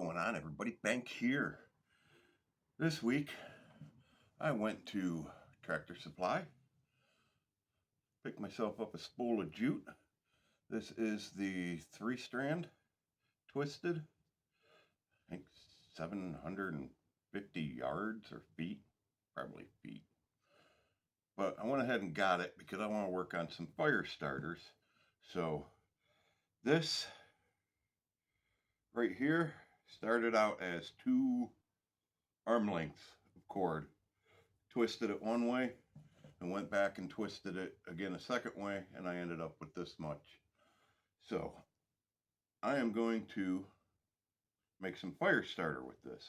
going on, everybody? Bank here. This week I went to Tractor Supply, picked myself up a spool of jute. This is the 3-strand twisted, I think 750 yards or feet, probably feet. But I went ahead and got it because I want to work on some fire starters. So this right here started out as 2 arm lengths of cord. Twisted it one way and went back and twisted it again a second way, and I ended up with this much. So I am going to make some fire starter with this.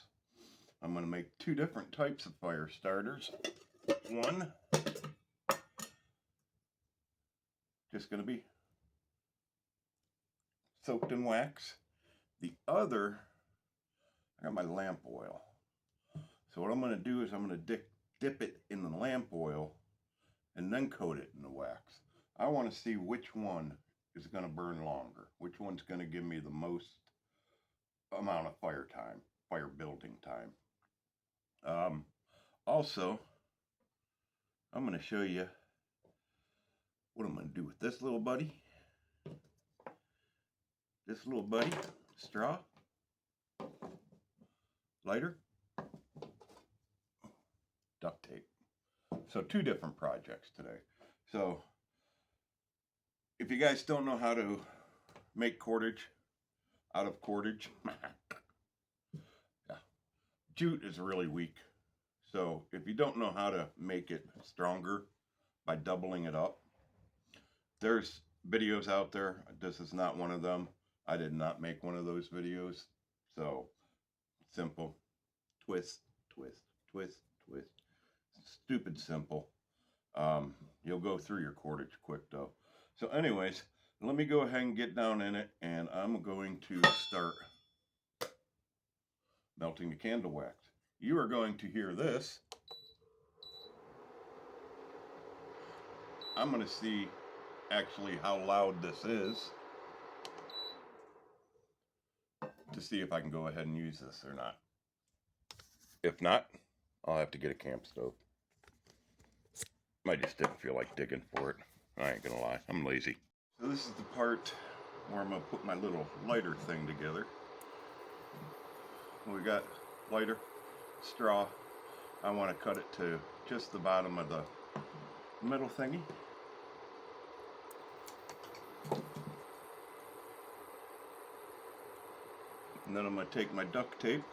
I'm going to make 2 different types of fire starters. One just going to be soaked in wax. The other, I got my lamp oil. So what I'm going to do is I'm going to dip it in the lamp oil and then coat it in the wax. I want to see which one is going to burn longer, which one's going to give me the most amount of fire building time. Also, I'm going to show you what I'm going to do with this little buddy. This little buddy, straw, lighter, duct tape. So 2 different projects today. So if you guys don't know how to make cordage out of cordage, yeah, jute is really weak. So if you don't know how to make it stronger by doubling it up, there's videos out there. This is not one of them. I did not make one of those videos. So simple, twist, twist, twist, twist. Stupid simple. You'll go through your cordage quick though. So anyways, let me go ahead and get down in it, and I'm going to start melting the candle wax. You are going to hear this. I'm going to see actually how loud this is to see if I can go ahead and use this or not. If not, I'll have to get a camp stove. I just didn't feel like digging for it. I ain't gonna lie, I'm lazy. So this is the part where I'm gonna put my little lighter thing together. We got lighter, straw. I want to cut it to just the bottom of the middle thingy. And then I'm going to take my duct tape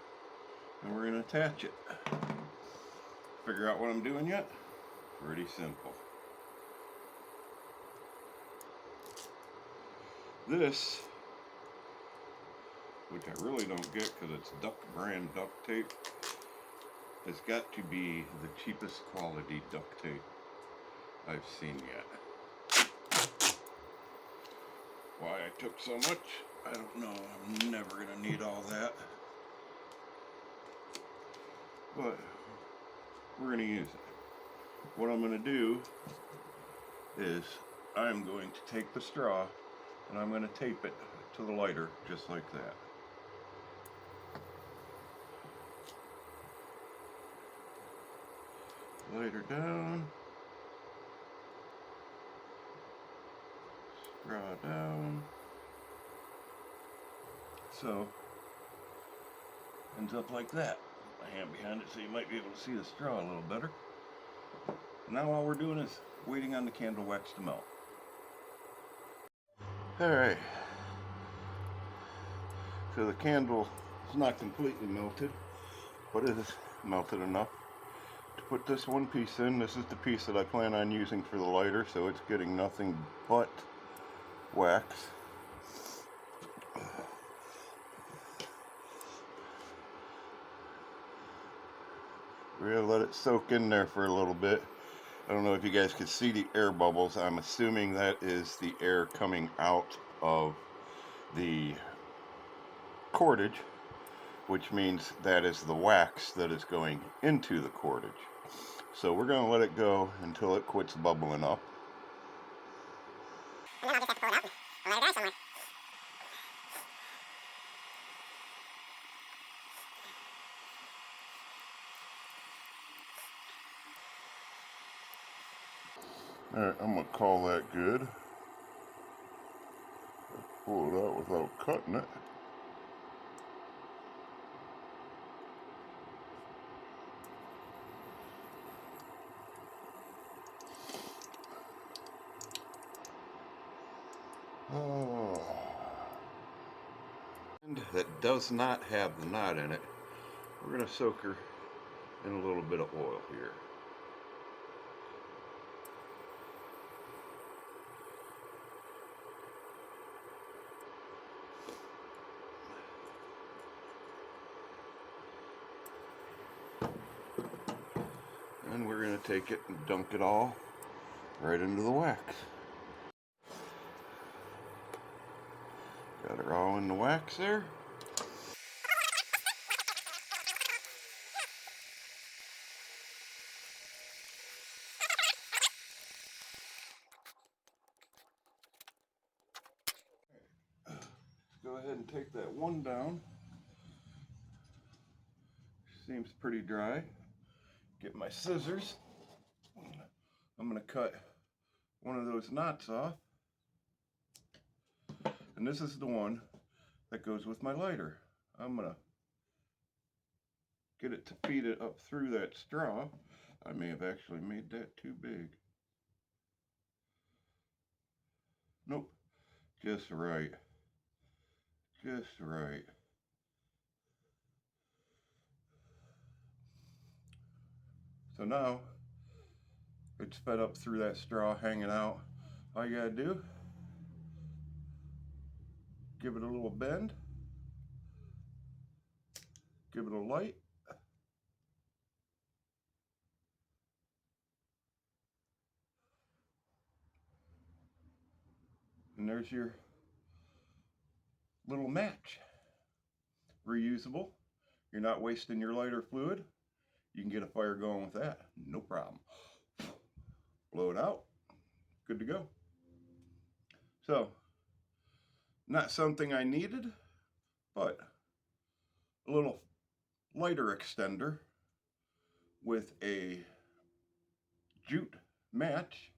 and we're going to attach it. Figure out what I'm doing yet? Pretty simple. This, which I really don't get because it's brand duct tape, has got to be the cheapest quality duct tape I've seen yet. Why I took so much, I don't know. I'm never going to need all that. But we're going to use it. What I'm going to do is I'm going to take the straw and I'm going to tape it to the lighter just like that. Lighter down. Straw down. So, ends up like that. Put my hand behind it so you might be able to see the straw a little better. Now all we're doing is waiting on the candle wax to melt. Alright. So the candle is not completely melted, but it is melted enough to put this one piece in. This is the piece that I plan on using for the lighter, so it's getting nothing but wax. We're going to let it soak in there for a little bit. I don't know if you guys could see the air bubbles. I'm assuming that is the air coming out of the cordage, which means that is the wax that is going into the cordage. So we're going to let it go until it quits bubbling up. And then I'll just have to pull it out and let it dry somewhere. Alright, I'm going to call that good. Pull it out without cutting it. Oh. And that does not have the knot in it. We're going to soak her in a little bit of oil here. And we're going to take it and dunk it all right into the wax. Got her all in the wax there. Go ahead and take that one down. Seems pretty dry. Get my scissors. I'm going to cut one of those knots off. And this is the one that goes with my lighter. I'm going to get it to feed it up through that straw. I may have actually made that too big. Nope, just right. Just right. So now it's fed up through that straw hanging out. All you gotta do, give it a little bend, give it a light, and there's your little match. Reusable. You're not wasting your lighter fluid. You can get a fire going with that, no problem. Blow it out, good to go. So, not something I needed, but a little lighter extender with a jute match,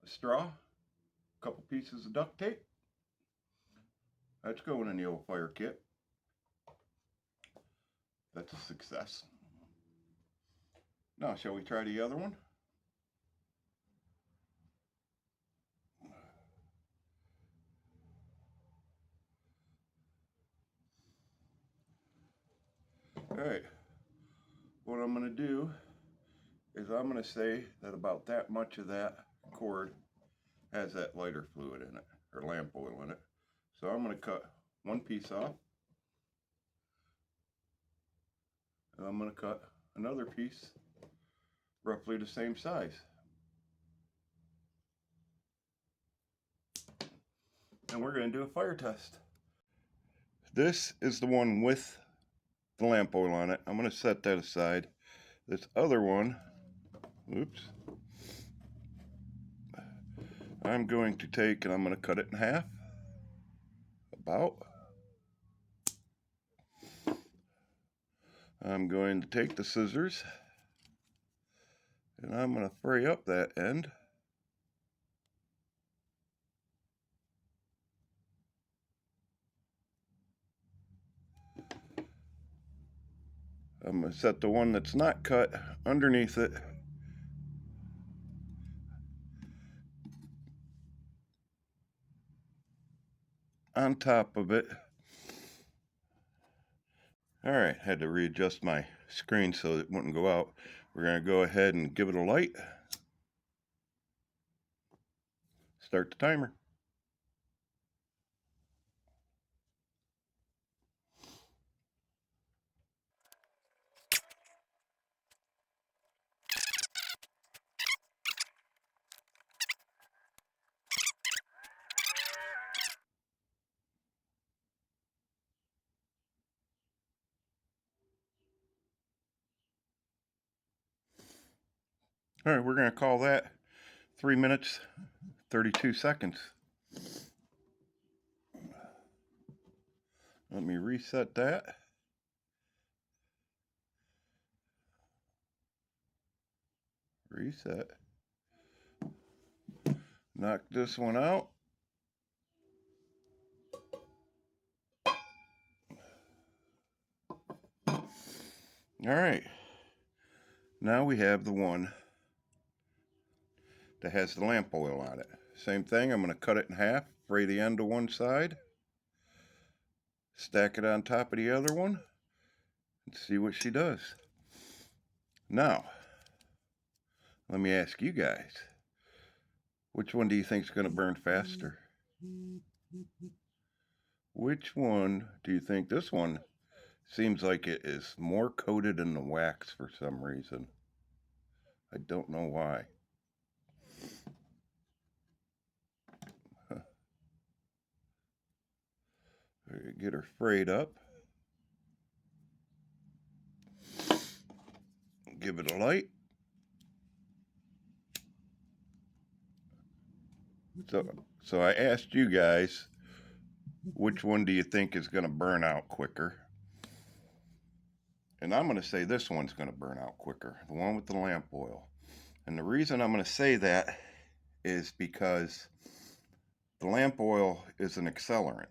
a straw, a couple pieces of duct tape. That's going in the old fire kit. That's a success. Now, shall we try the other one? All right, what I'm going to do is I'm going to say that about that much of that cord has that lighter fluid in it, or lamp oil in it. So I'm going to cut one piece off, and I'm going to cut another piece roughly the same size. And we're going to do a fire test. This is the one with the lamp oil on it. I'm going to set that aside. This other one, oops, I'm going to take and I'm going to cut it in half, about. I'm going to take the scissors and I'm going to fray up that end. I'm going to set the one that's not cut underneath it. On top of it. Alright, had to readjust my screen so it wouldn't go out. We're going to go ahead and give it a light. Start the timer. Alright, we're going to call that 3 minutes, 32 seconds. Let me reset that. Reset. Knock this one out. All right. Now we have the one that has the lamp oil on it. Same thing, I'm going to cut it in half, fray the end to one side, stack it on top of the other one, and see what she does. Now, let me ask you guys, which one do you think is going to burn faster? Which one do you think? This one seems like it is more coated in the wax for some reason. I don't know why. Get her frayed up. Give it a light. So I asked you guys, which one do you think is going to burn out quicker? And I'm going to say this one's going to burn out quicker, the one with the lamp oil. And the reason I'm going to say that is because the lamp oil is an accelerant.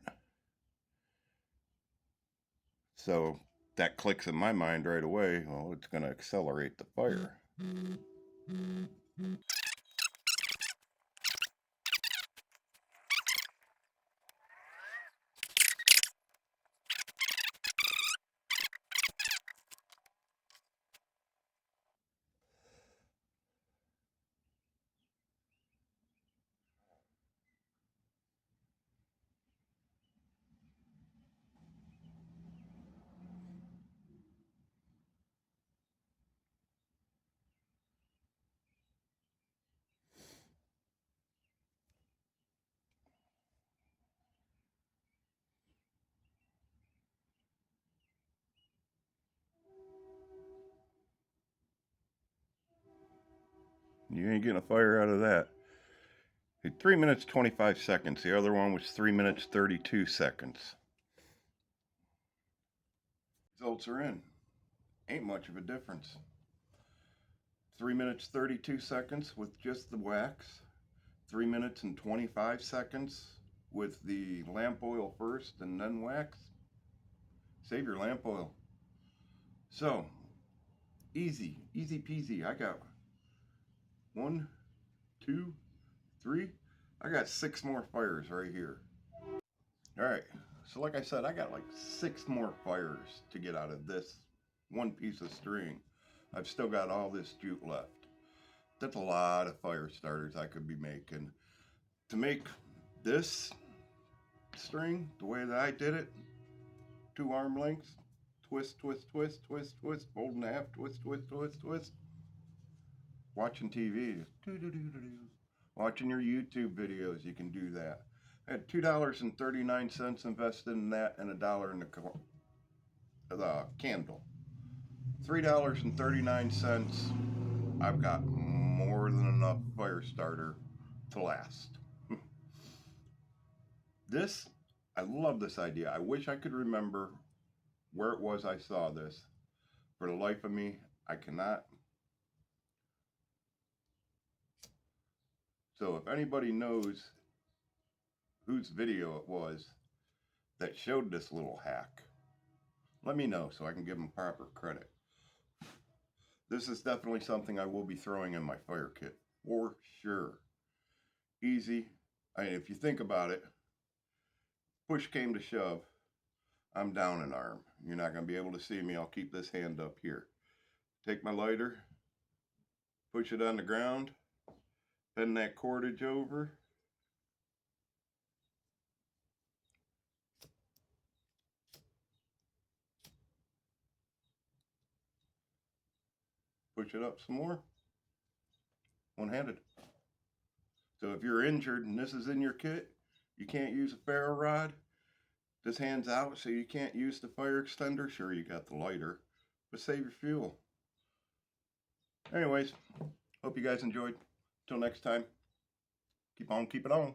So that clicks in my mind right away. Well, it's going to accelerate the fire. You ain't getting a fire out of that. 3 minutes 25 seconds. The other one was 3 minutes 32 seconds. Results are in. Ain't much of a difference. 3 minutes 32 seconds with just the wax. 3 minutes and 25 seconds with the lamp oil first and then wax. Save your lamp oil. So, easy peasy. I got 1, 2, 3. I got 6 more fires right here. Alright, so like I said, I got like 6 more fires to get out of this one piece of string. I've still got all this jute left. That's a lot of fire starters I could be making. To make this string the way that I did it, 2 arm lengths, twist, twist, twist, twist, twist, fold in half, twist, twist, twist, twist. Watching TV, watching your YouTube videos, you can do that. I had $2.39 invested in that and $1 in the candle. $3.39. I've got more than enough fire starter to last. This, I love this idea. I wish I could remember where it was I saw this. For the life of me, I cannot. So if anybody knows whose video it was that showed this little hack, let me know so I can give them proper credit. This is definitely something I will be throwing in my fire kit for sure. Easy. I mean, if you think about it, push came to shove, I'm down an arm. You're not going to be able to see me. I'll keep this hand up here. Take my lighter, push it on the ground, bend that cordage over. Push it up some more. One-handed. So if you're injured and this is in your kit, you can't use a ferro rod, this hand's out so you can't use the fire extender. Sure, you got the lighter, but save your fuel. Anyways, hope you guys enjoyed. Till next time, keep on keeping on.